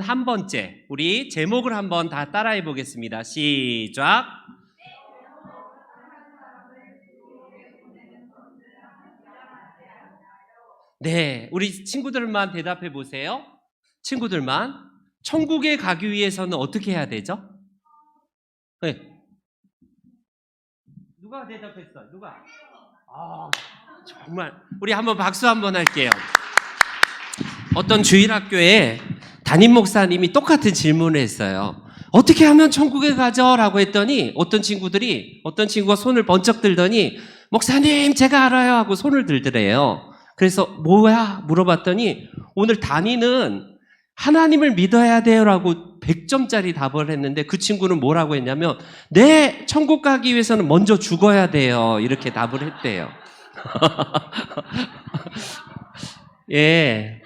한 번째, 우리 제목을 한번 다 따라해 보겠습니다. 시작. 네, 우리 친구들만 대답해 보세요. 친구들만. 천국에 가기 위해서는 어떻게 해야 되죠? 네. 누가 대답했어요? 누가? 정말. 우리 한번 박수 한번 할게요. 어떤 주일학교에 담임 목사님이 똑같은 질문을 했어요. 어떻게 하면 천국에 가죠? 라고 했더니 어떤 친구가 손을 번쩍 들더니 목사님 제가 알아요 하고 손을 들더래요. 그래서 뭐야? 물어봤더니 오늘 단위는 하나님을 믿어야 돼요 라고 100점짜리 답을 했는데 그 친구는 뭐라고 했냐면 네, 천국 가기 위해서는 먼저 죽어야 돼요 이렇게 답을 했대요. 예.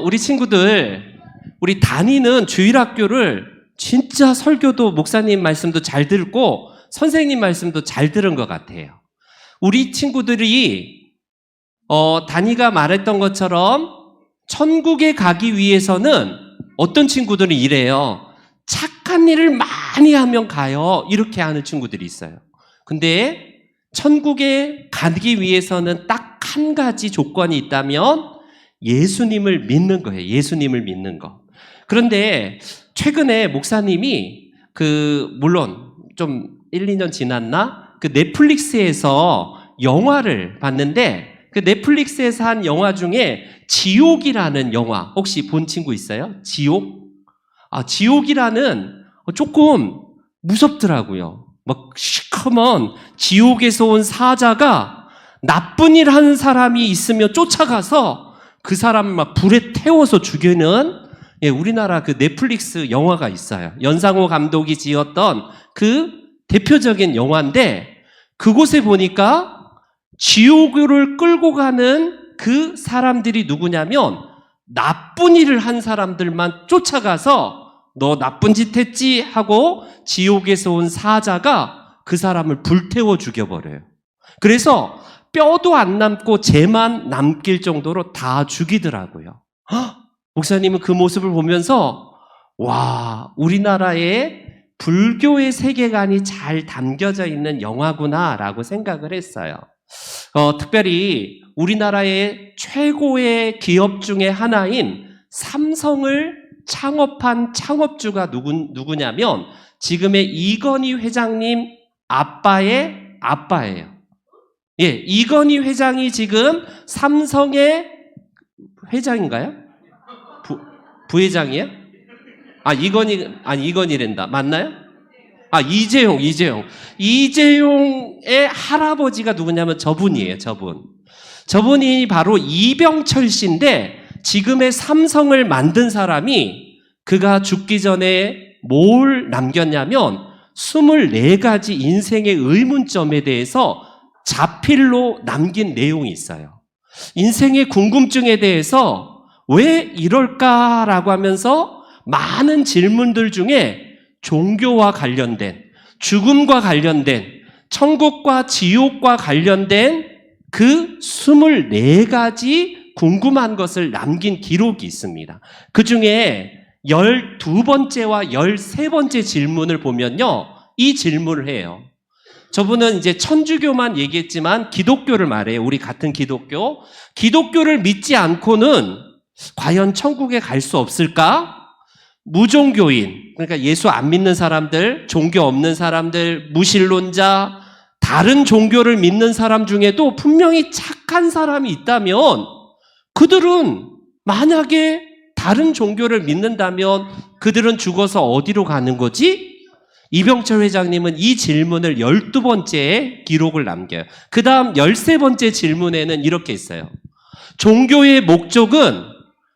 우리 친구들, 우리 단위는 주일학교를 진짜 설교도 목사님 말씀도 잘 듣고 선생님 말씀도 잘 들은 것 같아요. 우리 친구들이 단위가 말했던 것처럼 천국에 가기 위해서는 어떤 친구들은 이래요. 착한 일을 많이 하면 가요. 이렇게 하는 친구들이 있어요. 근데 천국에 가기 위해서는 딱 한 가지 조건이 있다면 예수님을 믿는 거예요. 예수님을 믿는 거. 그런데 최근에 목사님이 물론 좀 1, 2년 지났나? 그 넷플릭스에서 영화를 봤는데 그 넷플릭스에서 한 영화 중에 지옥이라는 영화 혹시 본 친구 있어요? 지옥? 지옥이라는 조금 무섭더라고요. 막 시커먼 지옥에서 온 사자가 나쁜 일 하는 사람이 있으면 쫓아가서 그 사람을 막 불에 태워서 죽이는 우리나라 그 넷플릭스 영화가 있어요. 연상호 감독이 지었던 그 대표적인 영화인데 그곳에 보니까 지옥을 끌고 가는 그 사람들이 누구냐면 나쁜 일을 한 사람들만 쫓아가서 너 나쁜 짓 했지 하고 지옥에서 온 사자가 그 사람을 불태워 죽여버려요. 그래서 뼈도 안 남고 재만 남길 정도로 다 죽이더라고요. 목사님은 그 모습을 보면서 와, 우리나라의 불교의 세계관이 잘 담겨져 있는 영화구나라고 생각을 했어요. 특별히 우리나라의 최고의 기업 중에 하나인 삼성을 창업한 창업주가 누구냐면 지금의 이건희 회장님 아빠의 아빠예요. 예, 이건희 회장이 지금 삼성의 회장인가요? 부회장이에요? 이건희랜다. 맞나요? 이재용. 이재용의 할아버지가 누구냐면 저분이에요, 저분이 바로 이병철 씨인데 지금의 삼성을 만든 사람이 그가 죽기 전에 뭘 남겼냐면 24가지 인생의 의문점에 대해서 자필로 남긴 내용이 있어요. 인생의 궁금증에 대해서 왜 이럴까라고 하면서 많은 질문들 중에 종교와 관련된, 죽음과 관련된, 천국과 지옥과 관련된 그 24가지 궁금한 것을 남긴 기록이 있습니다. 그 중에 12번째와 13번째 질문을 보면요. 이 질문을 해요. 저분은 이제 천주교만 얘기했지만 기독교를 말해요. 우리 같은 기독교. 기독교를 믿지 않고는 과연 천국에 갈 수 없을까? 무종교인, 그러니까 예수 안 믿는 사람들, 종교 없는 사람들, 무신론자, 다른 종교를 믿는 사람 중에도 분명히 착한 사람이 있다면 그들은 만약에 다른 종교를 믿는다면 그들은 죽어서 어디로 가는 거지? 이병철 회장님은 이 질문을 12번째에 기록을 남겨요. 그 다음 13번째 질문에는 이렇게 있어요. 종교의 목적은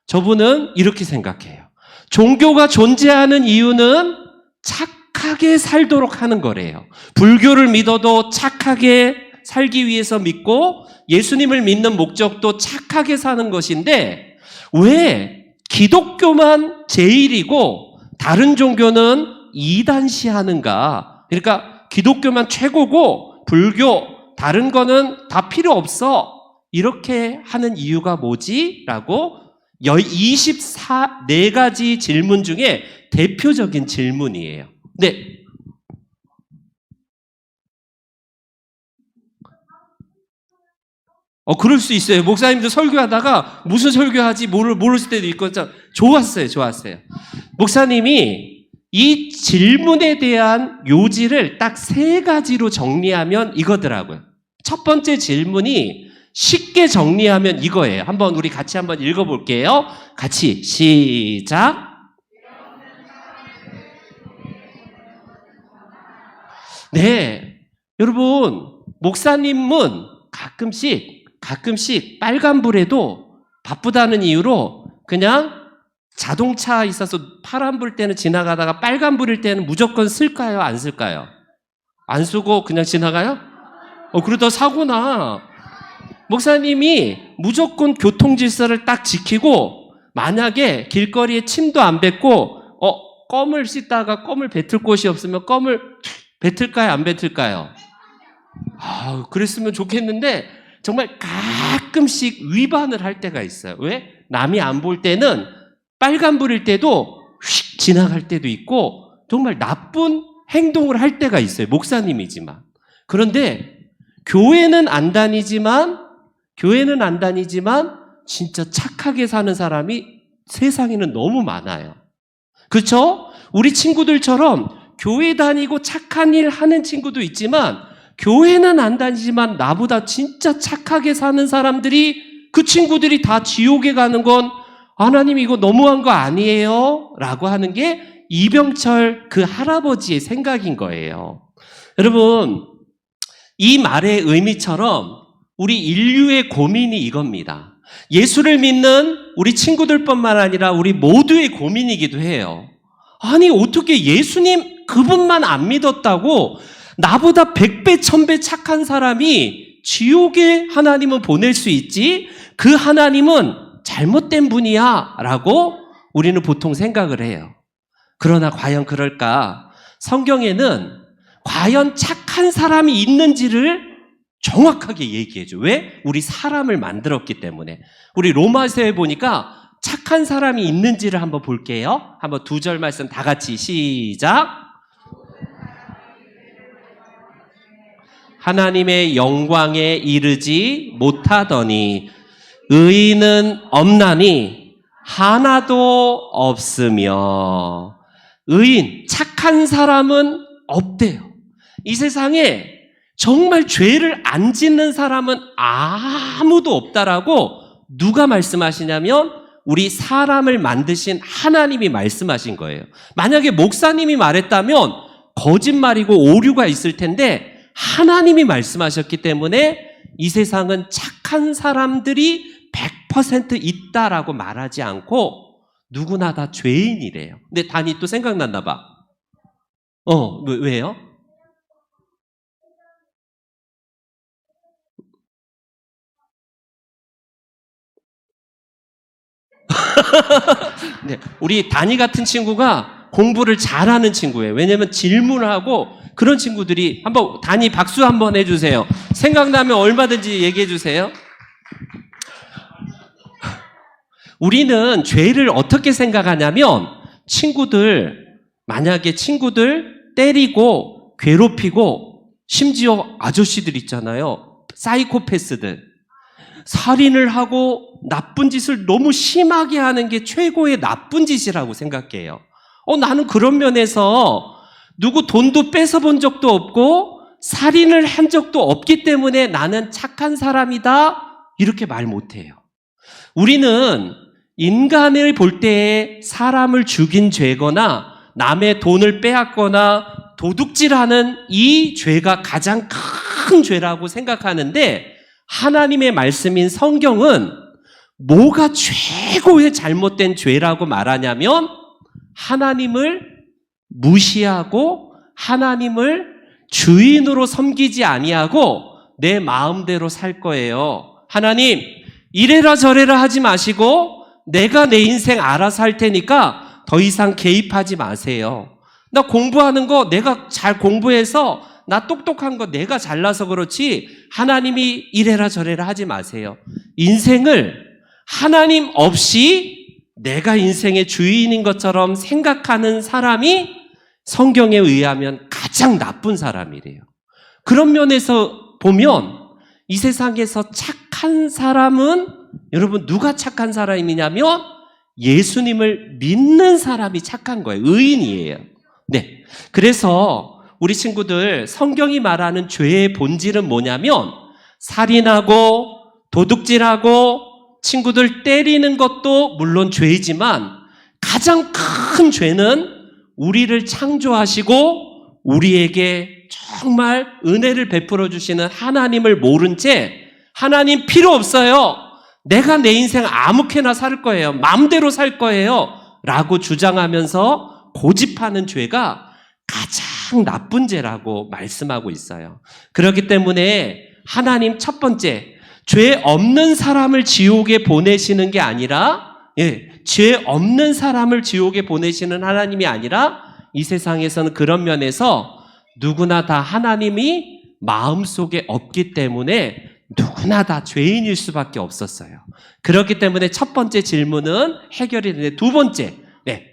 저분은 이렇게 생각해요. 종교가 존재하는 이유는 착하게 살도록 하는 거래요. 불교를 믿어도 착하게 살기 위해서 믿고 예수님을 믿는 목적도 착하게 사는 것인데 왜 기독교만 제일이고 다른 종교는 2단시 하는가? 그러니까 기독교만 최고고 불교 다른 거는 다 필요 없어. 이렇게 하는 이유가 뭐지? 라고 24가지 질문 중에 대표적인 질문이에요. 네. 그럴 수 있어요. 목사님도 설교하다가 무슨 설교하지 모를 때도 있고, 좋았어요. 목사님이 이 질문에 대한 요지를 딱 3가지로 정리하면 이거더라고요. 첫 번째 질문이 쉽게 정리하면 이거예요. 우리 같이 한번 읽어볼게요. 같이 시작. 네, 여러분, 목사님은 가끔씩 빨간불에도 바쁘다는 이유로 그냥 자동차 있어서 파란불 때는 지나가다가 빨간불일 때는 무조건 쓸까요? 안 쓸까요? 안 쓰고 그냥 지나가요? 그러다 사고나. 목사님이 무조건 교통질서를 딱 지키고, 만약에 길거리에 침도 안 뱉고 껌을 씻다가 껌을 뱉을 곳이 없으면 껌을 뱉을까요? 안 뱉을까요? 그랬으면 좋겠는데 정말 가끔씩 위반을 할 때가 있어요. 왜? 남이 안 볼 때는 빨간불일 때도 휙 지나갈 때도 있고 정말 나쁜 행동을 할 때가 있어요. 목사님이지만. 그런데 교회는 안 다니지만 진짜 착하게 사는 사람이 세상에는 너무 많아요. 그렇죠? 우리 친구들처럼 교회 다니고 착한 일 하는 친구도 있지만, 교회는 안 다니지만 나보다 진짜 착하게 사는 사람들이, 그 친구들이 다 지옥에 가는 건 하나님 이거 너무한 거 아니에요? 라고 하는 게 이병철 그 할아버지의 생각인 거예요. 여러분, 이 말의 의미처럼 우리 인류의 고민이 이겁니다. 예수를 믿는 우리 친구들뿐만 아니라 우리 모두의 고민이기도 해요. 아니, 어떻게 예수님 그분만 안 믿었다고 나보다 100배, 1000배 착한 사람이 지옥에 하나님은 보낼 수 있지? 그 하나님은 잘못된 분이야 라고 우리는 보통 생각을 해요. 그러나 과연 그럴까? 성경에는 과연 착한 사람이 있는지를 정확하게 얘기해줘. 왜? 우리 사람을 만들었기 때문에. 우리 로마서에 보니까 착한 사람이 있는지를 한번 볼게요. 한번 2절 말씀 다 같이 시작. 하나님의 영광에 이르지 못하더니 의인은 없나니 하나도 없으며. 의인, 착한 사람은 없대요. 이 세상에 정말 죄를 안 짓는 사람은 아무도 없다라고 누가 말씀하시냐면 우리 사람을 만드신 하나님이 말씀하신 거예요. 만약에 목사님이 말했다면 거짓말이고 오류가 있을 텐데 하나님이 말씀하셨기 때문에 이 세상은 착한 사람들이 100% 있다라고 말하지 않고 누구나 다 죄인이래요. 근데 단이 또 생각났나 봐. 왜요? 네, 우리 단이 같은 친구가 공부를 잘하는 친구예요. 왜냐면 질문을 하고 그런 친구들이 한번 단이 박수 한번 해주세요. 생각나면 얼마든지 얘기해 주세요. 우리는 죄를 어떻게 생각하냐면 만약에 친구들 때리고 괴롭히고 심지어 아저씨들 있잖아요. 사이코패스들. 살인을 하고 나쁜 짓을 너무 심하게 하는 게 최고의 나쁜 짓이라고 생각해요. 나는 그런 면에서 누구 돈도 뺏어본 적도 없고 살인을 한 적도 없기 때문에 나는 착한 사람이다 이렇게 말 못해요. 우리는 인간을 볼 때에 사람을 죽인 죄거나 남의 돈을 빼앗거나 도둑질하는 이 죄가 가장 큰 죄라고 생각하는데 하나님의 말씀인 성경은 뭐가 최고의 잘못된 죄라고 말하냐면 하나님을 무시하고 하나님을 주인으로 섬기지 아니하고 내 마음대로 살 거예요. 하나님 이래라 저래라 하지 마시고 내가 내 인생 알아서 할 테니까 더 이상 개입하지 마세요. 나 공부하는 거 내가 잘 공부해서 나 똑똑한 거 내가 잘나서 그렇지 하나님이 이래라 저래라 하지 마세요. 인생을 하나님 없이 내가 인생의 주인인 것처럼 생각하는 사람이 성경에 의하면 가장 나쁜 사람이래요. 그런 면에서 보면 이 세상에서 착한 사람은 여러분 누가 착한 사람이냐면 예수님을 믿는 사람이 착한 거예요. 의인이에요. 네. 그래서 우리 친구들 성경이 말하는 죄의 본질은 뭐냐면 살인하고 도둑질하고 친구들 때리는 것도 물론 죄이지만 가장 큰 죄는 우리를 창조하시고 우리에게 정말 은혜를 베풀어 주시는 하나님을 모른 채 하나님 필요 없어요. 내가 내 인생 아무렇게나 살 거예요. 마음대로 살 거예요. 라고 주장하면서 고집하는 죄가 가장 나쁜 죄라고 말씀하고 있어요. 그렇기 때문에 하나님 첫 번째, 죄 없는 사람을 지옥에 보내시는 게 아니라 죄 없는 사람을 지옥에 보내시는 하나님이 아니라 이 세상에서는 그런 면에서 누구나 다 하나님이 마음속에 없기 때문에 누구나 다 죄인일 수밖에 없었어요. 그렇기 때문에 첫 번째 질문은 해결이 되는데 두 번째,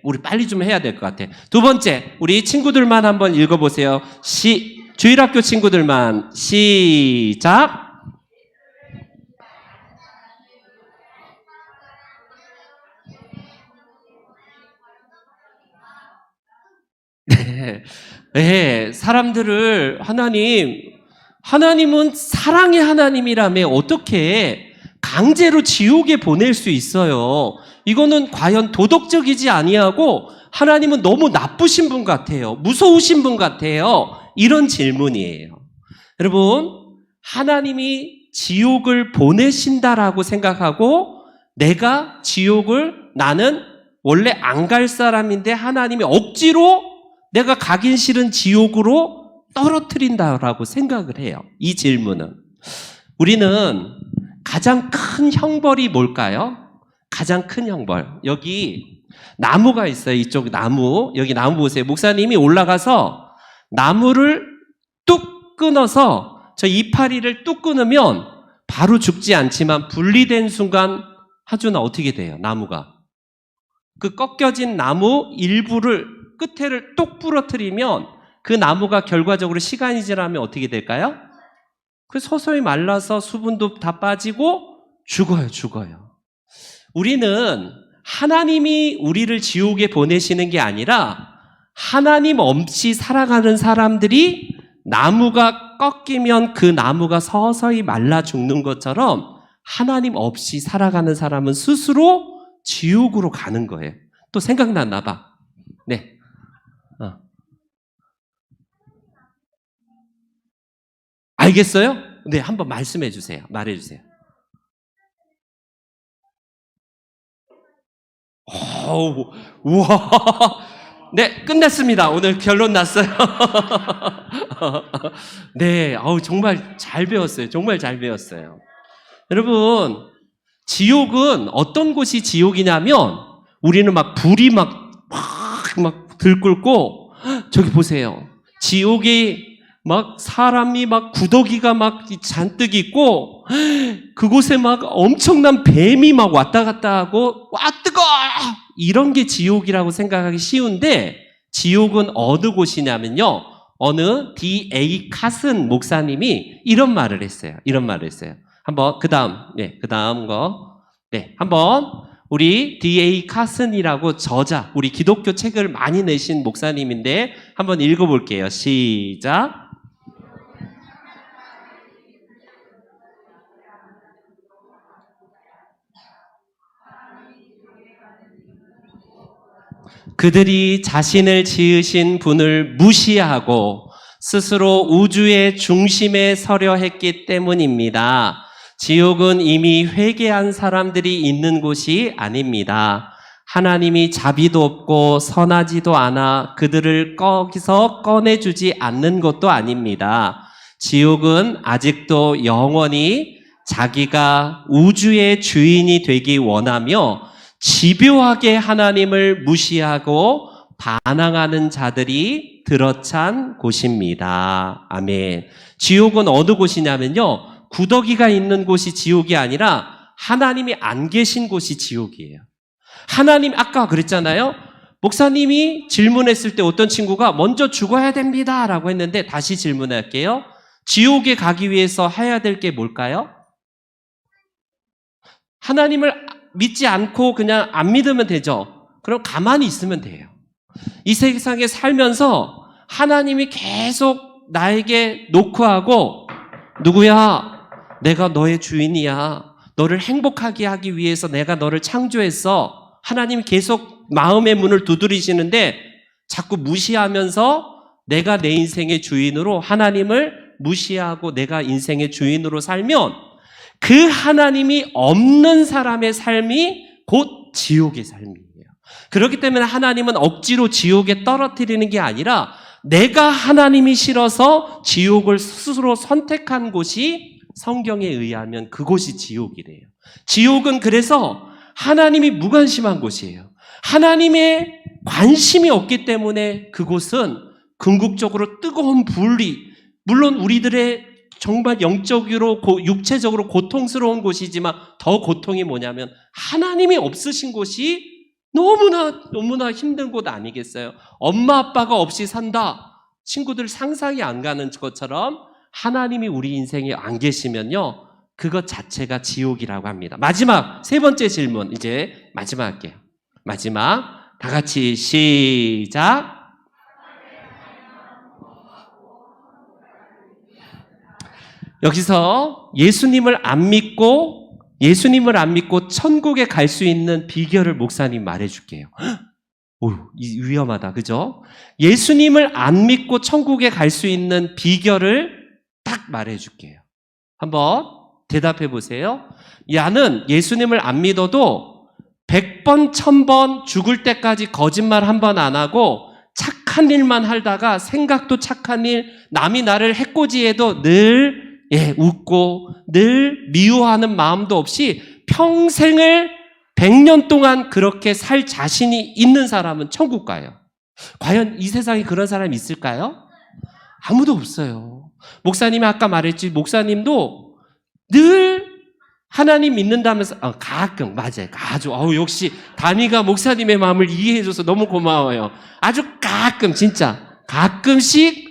우리 빨리 좀 해야 될 것 같아. 두 번째, 우리 친구들만 한번 읽어보세요. 주일학교 친구들만 시작. 사람들을 하나님은 사랑의 하나님이라며 어떻게 강제로 지옥에 보낼 수 있어요? 이거는 과연 도덕적이지 아니하고 하나님은 너무 나쁘신 분 같아요. 무서우신 분 같아요. 이런 질문이에요. 여러분, 하나님이 지옥을 보내신다라고 생각하고 내가 나는 원래 안 갈 사람인데 하나님이 억지로 내가 가긴 싫은 지옥으로 떨어뜨린다라고 생각을 해요. 이 질문은. 우리는 가장 큰 형벌이 뭘까요? 가장 큰 형벌. 여기 나무가 있어요. 이쪽 나무. 여기 나무 보세요. 목사님이 올라가서 나무를 뚝 끊어서 저 이파리를 뚝 끊으면 바로 죽지 않지만 분리된 순간 하준아 어떻게 돼요? 나무가. 그 꺾여진 나무 일부를 끝에를 똑 부러뜨리면 그 나무가 결과적으로 시간이 지나면 어떻게 될까요? 그 서서히 말라서 수분도 다 빠지고 죽어요. 우리는 하나님이 우리를 지옥에 보내시는 게 아니라 하나님 없이 살아가는 사람들이 나무가 꺾이면 그 나무가 서서히 말라 죽는 것처럼 하나님 없이 살아가는 사람은 스스로 지옥으로 가는 거예요. 또 생각났나 봐. 네. 알겠어요? 네, 한번 말씀해 주세요. 말해 주세요. 우와. 네, 끝냈습니다. 오늘 결론 났어요. 네, 정말 잘 배웠어요. 정말 잘 배웠어요. 여러분, 지옥은 어떤 곳이 지옥이냐면 우리는 막 불이 막 들끓고 저기 보세요. 지옥이 막 사람이 막 구더기가 막 잔뜩 있고 그곳에 막 엄청난 뱀이 막 왔다 갔다 하고 와 뜨거! 이런 게 지옥이라고 생각하기 쉬운데 지옥은 어느 곳이냐면요. 어느 D.A. 카슨 목사님이 이런 말을 했어요. 한번 그 다음 거. 네, 한번 우리 D.A. 카슨이라고 저자, 우리 기독교 책을 많이 내신 목사님인데 한번 읽어볼게요. 시작. 그들이 자신을 지으신 분을 무시하고 스스로 우주의 중심에 서려 했기 때문입니다. 지옥은 이미 회개한 사람들이 있는 곳이 아닙니다. 하나님이 자비도 없고 선하지도 않아 그들을 거기서 꺼내주지 않는 것도 아닙니다. 지옥은 아직도 영원히 자기가 우주의 주인이 되기 원하며 집요하게 하나님을 무시하고 반항하는 자들이 들어찬 곳입니다. 아멘. 지옥은 어느 곳이냐면요. 구더기가 있는 곳이 지옥이 아니라 하나님이 안 계신 곳이 지옥이에요. 하나님, 아까 그랬잖아요. 목사님이 질문했을 때 어떤 친구가 먼저 죽어야 됩니다 라고 했는데, 다시 질문할게요. 지옥에 가기 위해서 해야 될 게 뭘까요? 하나님을 믿지 않고 그냥 안 믿으면 되죠. 그럼 가만히 있으면 돼요. 이 세상에 살면서 하나님이 계속 나에게 노크하고, 누구야? 내가 너의 주인이야. 너를 행복하게 하기 위해서 내가 너를 창조했어. 하나님이 계속 마음의 문을 두드리시는데 자꾸 무시하면서 내가 내 인생의 주인으로, 하나님을 무시하고 내가 인생의 주인으로 살면 그 하나님이 없는 사람의 삶이 곧 지옥의 삶이에요. 그렇기 때문에 하나님은 억지로 지옥에 떨어뜨리는 게 아니라 내가 하나님이 싫어서 지옥을 스스로 선택한 곳이 성경에 의하면 그곳이 지옥이래요. 지옥은 그래서 하나님이 무관심한 곳이에요. 하나님의 관심이 없기 때문에 그곳은 궁극적으로 뜨거운 불이, 물론 우리들의 정말 영적으로 육체적으로 고통스러운 곳이지만 더 고통이 뭐냐면 하나님이 없으신 곳이 너무나 힘든 곳 아니겠어요? 엄마 아빠가 없이 산다. 친구들 상상이 안 가는 것처럼 하나님이 우리 인생에 안 계시면요, 그것 자체가 지옥이라고 합니다. 마지막 세 번째 질문, 이제 마지막 할게요. 마지막, 다 같이 시작. 여기서 예수님을 안 믿고 천국에 갈 수 있는 비결을 목사님 말해줄게요. 오, 위험하다, 그죠? 예수님을 안 믿고 천국에 갈 수 있는 비결을 딱 말해줄게요. 한번 대답해 보세요. 나는 예수님을 안 믿어도 100번, 1000번 죽을 때까지 거짓말 한 번 안 하고 착한 일만 하다가, 생각도 착한 일, 남이 나를 해코지해도 늘 웃고 늘 미워하는 마음도 없이 평생을 100년 동안 그렇게 살 자신이 있는 사람은 천국 가요. 과연 이 세상에 그런 사람이 있을까요? 아무도 없어요. 목사님이 아까 말했지, 목사님도 늘 하나님 믿는다면서 가끔, 맞아요. 아주 역시 다니가 목사님의 마음을 이해해줘서 너무 고마워요. 아주 가끔, 진짜 가끔씩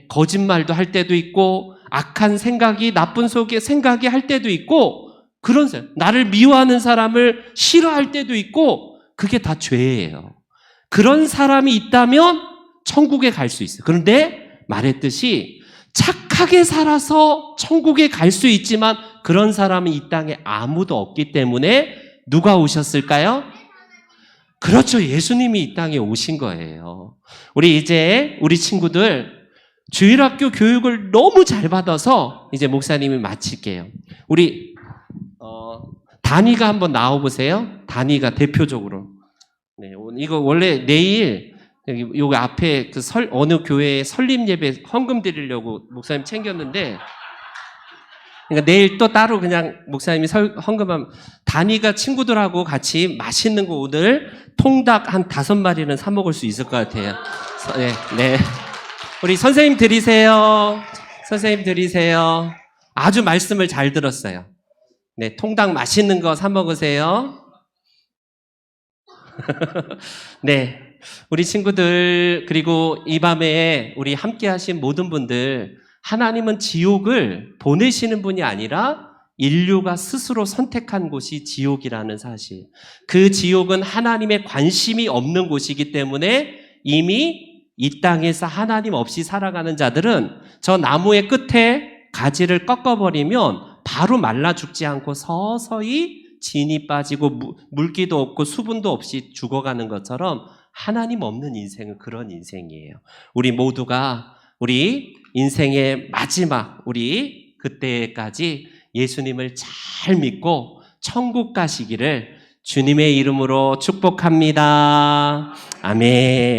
거짓말도 할 때도 있고 악한 생각이, 나쁜 속에 생각이 할 때도 있고, 그런 사람, 나를 미워하는 사람을 싫어할 때도 있고, 그게 다 죄예요. 그런 사람이 있다면 천국에 갈 수 있어요. 그런데 말했듯이 착하게 살아서 천국에 갈 수 있지만 그런 사람이 이 땅에 아무도 없기 때문에 누가 오셨을까요? 그렇죠. 예수님이 이 땅에 오신 거예요. 우리 친구들 주일학교 교육을 너무 잘 받아서 이제 목사님이 마칠게요. 우리 다니가 한번 나와보세요. 다니가 대표적으로. 네, 이거 원래 내일 여기 앞에 어느 교회에 설립 예배 헌금 드리려고 목사님 챙겼는데, 그러니까 내일 또 따로 그냥 목사님이 헌금하면, 다니가 친구들하고 같이 맛있는 거 오늘 통닭 한 5마리는 사 먹을 수 있을 것 같아요. 네. 우리 선생님 드리세요. 선생님 드리세요. 아주 말씀을 잘 들었어요. 네, 통닭 맛있는 거 사 먹으세요. 네, 우리 친구들, 그리고 이 밤에 우리 함께 하신 모든 분들, 하나님은 지옥을 보내시는 분이 아니라 인류가 스스로 선택한 곳이 지옥이라는 사실. 그 지옥은 하나님의 관심이 없는 곳이기 때문에 이미 이 땅에서 하나님 없이 살아가는 자들은 저 나무의 끝에 가지를 꺾어버리면 바로 말라 죽지 않고 서서히 진이 빠지고 물기도 없고 수분도 없이 죽어가는 것처럼 하나님 없는 인생은 그런 인생이에요. 우리 모두가 우리 인생의 마지막, 우리 그때까지 예수님을 잘 믿고 천국 가시기를 주님의 이름으로 축복합니다. 아멘.